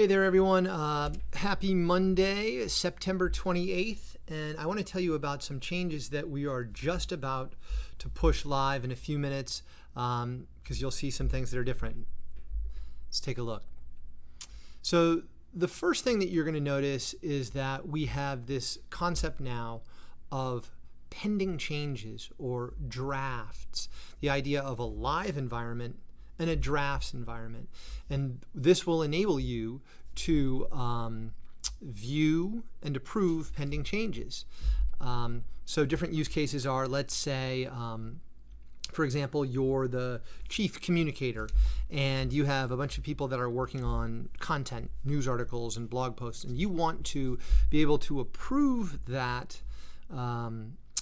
Hey there, everyone. Happy Monday, September 28th. And I want to tell you about some changes that we are just about to push live in a few minutes because you'll see some things that are different. Let's take a look. So the first thing that you're going to notice is that we have this concept now of pending changes or drafts, the idea of a live environment and a drafts environment. And this will enable you to view and approve pending changes. So different use cases are, let's say, for example, you're the chief communicator and you have a bunch of people that are working on content, news articles and blog posts, and you want to be able to approve that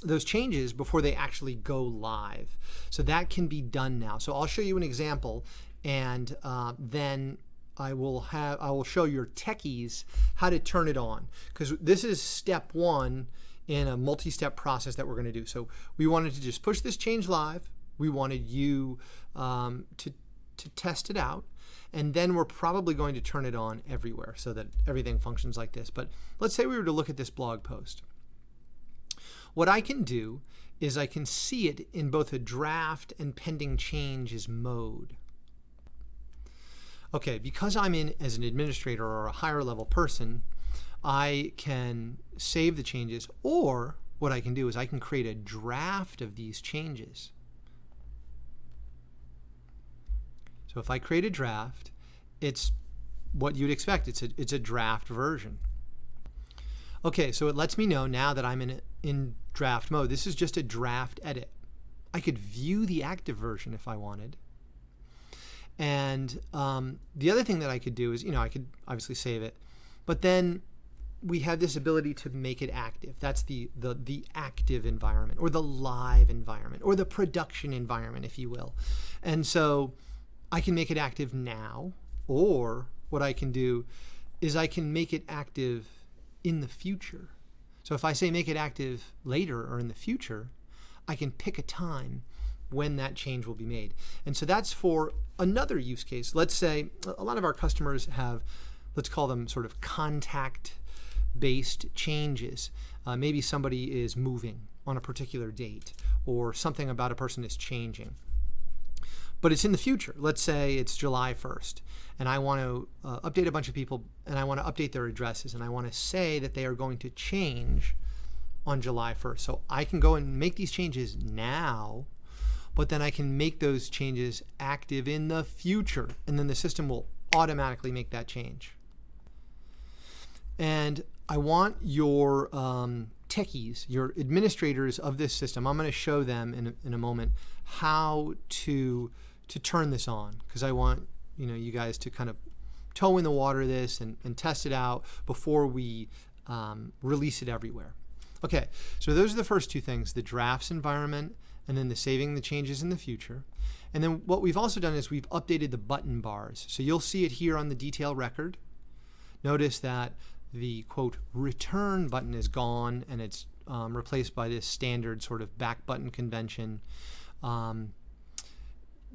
those changes before they actually go live. So that can be done now. So I'll show you an example, and then I will show your techies how to turn it on, because this is step one in a multi-step process that we're going to do. So we wanted to just push this change live. We wanted you to test it out, and then we're probably going to turn it on everywhere so that everything functions like this. But let's say we were to look at this blog post. What I can do is I can see it in both a draft and pending changes mode. Okay, because I'm in as an administrator or a higher level person, I can save the changes, or what I can do is I can create a draft of these changes. So if I create a draft, it's what you'd expect. It's a draft version. Okay, so it lets me know now that I'm in draft mode. This is just a draft edit. I could view the active version if I wanted. And the other thing that I could do is, I could obviously save it, but then we have this ability to make it active. That's the active environment, or the live environment, or the production environment, if you will. And so I can make it active now, or what I can do is I can make it active in the future. So if I say make it active later or in the future, I can pick a time when that change will be made. And so that's for another use case. Let's say a lot of our customers have, let's call them sort of contact-based changes. Maybe somebody is moving on a particular date, or something about a person is changing. But it's in the future. Let's say it's July 1st, and I want to update a bunch of people, and I want to update their addresses, and I want to say that they are going to change on July 1st. So I can go and make these changes now, but then I can make those changes active in the future, and then the system will automatically make that change. And I want your techies, your administrators of this system, I'm going to show them in a moment how to turn this on, because I want you guys to kind of toe in the water this and test it out before we release it everywhere. Okay, so those are the first two things, the drafts environment and then the saving the changes in the future. And then what we've also done is we've updated the button bars. So you'll see it here on the detail record. Notice that the quote return button is gone, and it's replaced by this standard sort of back button convention.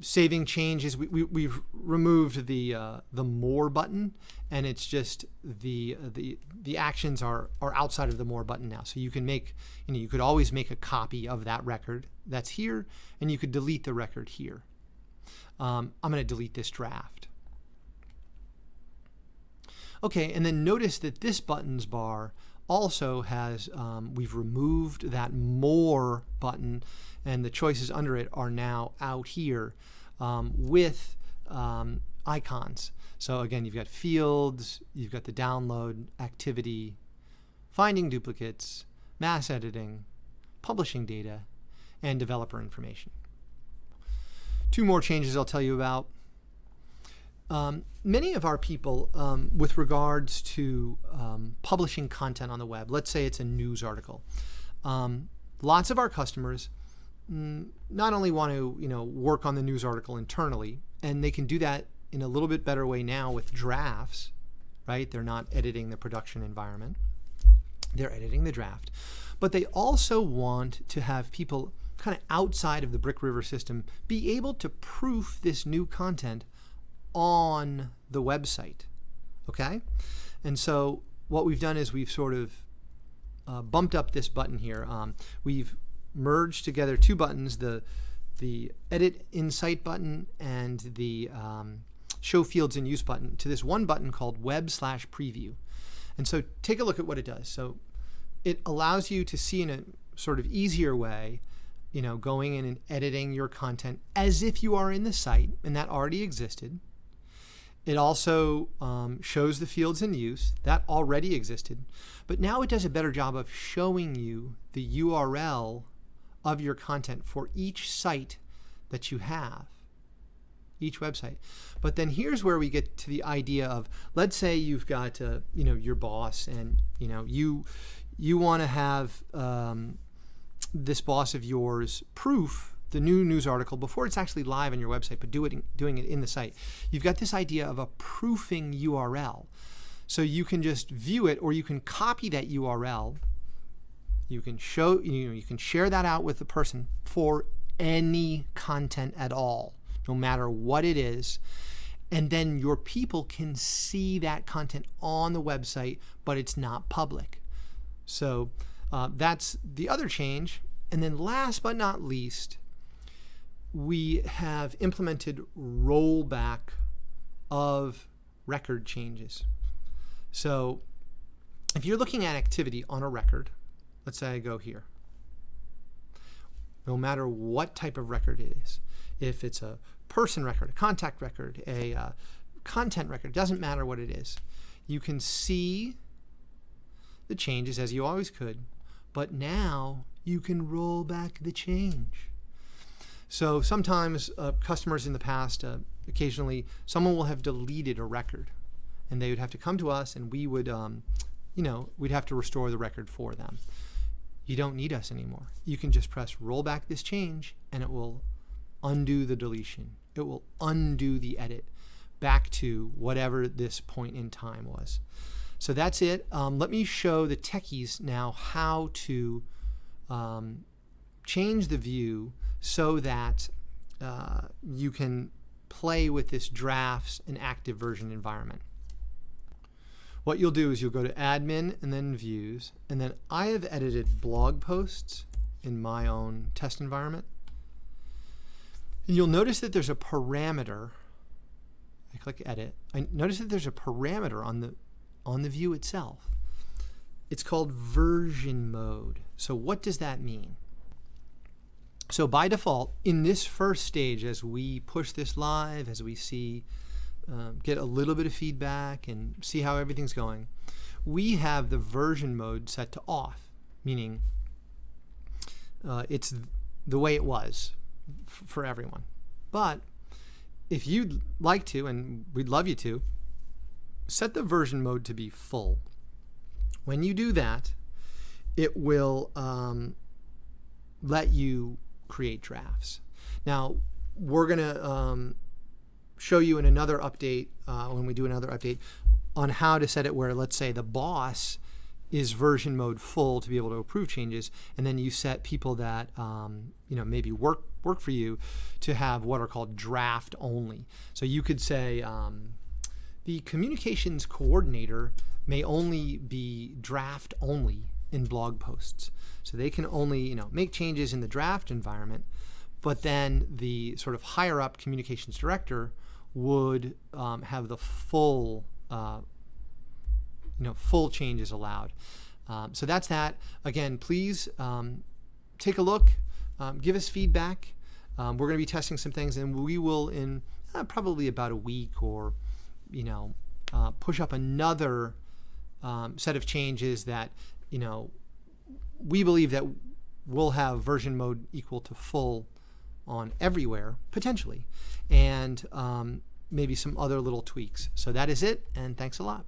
Saving changes, we've removed the more button, and it's just the actions are outside of the more button now. So you can make, you could always make a copy of that record that's here, and you could delete the record here. I'm going to delete this draft. Okay, and then notice that this buttons bar also has, we've removed that more button, and the choices under it are now out here with icons. So again, you've got fields, you've got the download activity, finding duplicates, mass editing, publishing data, and developer information. Two more changes I'll tell you about. Many of our people, with regards to publishing content on the web, let's say it's a news article, lots of our customers not only want to work on the news article internally, and they can do that in a little bit better way now with drafts, right? They're not editing the production environment, they're editing the draft, but they also want to have people kind of outside of the Brick River system be able to proof this new content on the website. Okay? And so what we've done is we've sort of bumped up this button here. We've merged together two buttons, the Edit Insight button and the Show Fields in Use button, to this one button called Web/Preview. And so take a look at what it does. So it allows you to see in a sort of easier way, going in and editing your content as if you are in the site, and that already existed. It also shows the fields in use. That already existed. But now it does a better job of showing you the URL of your content for each site that you have, each website. But then here's where we get to the idea of, let's say you've got your boss, and you want to have this boss of yours proof the new news article before it's actually live on your website, but doing it in the site. You've got this idea of a proofing URL. So you can just view it, or you can copy that URL. You can you can share that out with the person for any content at all, no matter what it is. And then your people can see that content on the website, but it's not public. So that's the other change. And then last but not least, we have implemented rollback of record changes. So if you're looking at activity on a record, let's say I go here. No matter what type of record it is, if it's a person record, a contact record, a content record, doesn't matter what it is, you can see the changes as you always could, but now you can roll back the change. So sometimes customers in the past, occasionally someone will have deleted a record, and they would have to come to us, and we would, we'd have to restore the record for them. You don't need us anymore. You can just press roll back this change, and it will undo the deletion. It will undo the edit back to whatever this point in time was. So that's it. Let me show the techies now how to change the view so that you can play with this drafts and active version environment. What you'll do is you'll go to admin and then views, and then I have edited blog posts in my own test environment. And you'll notice that there's a parameter. I click edit. I notice that there's a parameter on the view itself. It's called version mode. So what does that mean? So by default, in this first stage, as we push this live, as we see, get a little bit of feedback and see how everything's going, we have the version mode set to off, meaning it's the way it was for everyone. But if you'd like to, and we'd love you to, set the version mode to be full. When you do that, it will let you create drafts. Now, we're going to show you in another update, when we do another update, on how to set it where, let's say, the boss is version mode full to be able to approve changes, and then you set people that maybe work for you to have what are called draft only. So you could say the communications coordinator may only be draft only in blog posts. So they can only make changes in the draft environment, but then the sort of higher up communications director would have the full full changes allowed. So that's that. Again, please take a look, give us feedback. We're going to be testing some things, and we will in probably about a week or push up another set of changes that we believe that we'll have version mode equal to full on everywhere potentially, and maybe some other little tweaks. So that is it, and thanks a lot.